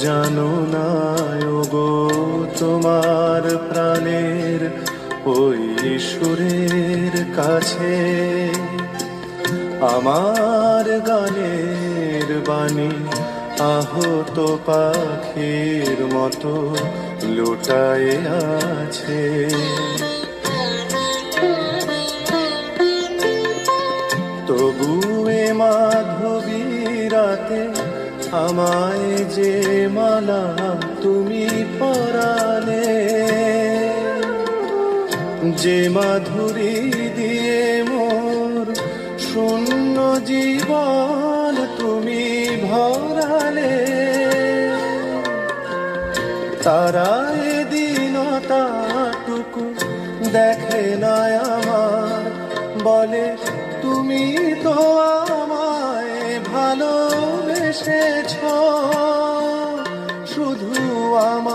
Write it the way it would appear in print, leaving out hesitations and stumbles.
জানো না গো তোমার প্রাণের ওই সুরের কাছে আমার গানের বাণী আহত পাখির মতো লুটায়ে আছে। তবু এ মাধবী রাতে আমায় যে মালা তুমি পরালে, যে মাধুরী দিয়ে মোর শূন্য জীবন তুমি ভরালে, তারা এদিনটাটুকু দেখে না আমার, বলে তুমি তো আমায় ভালোবেসেছ শুধু আমার।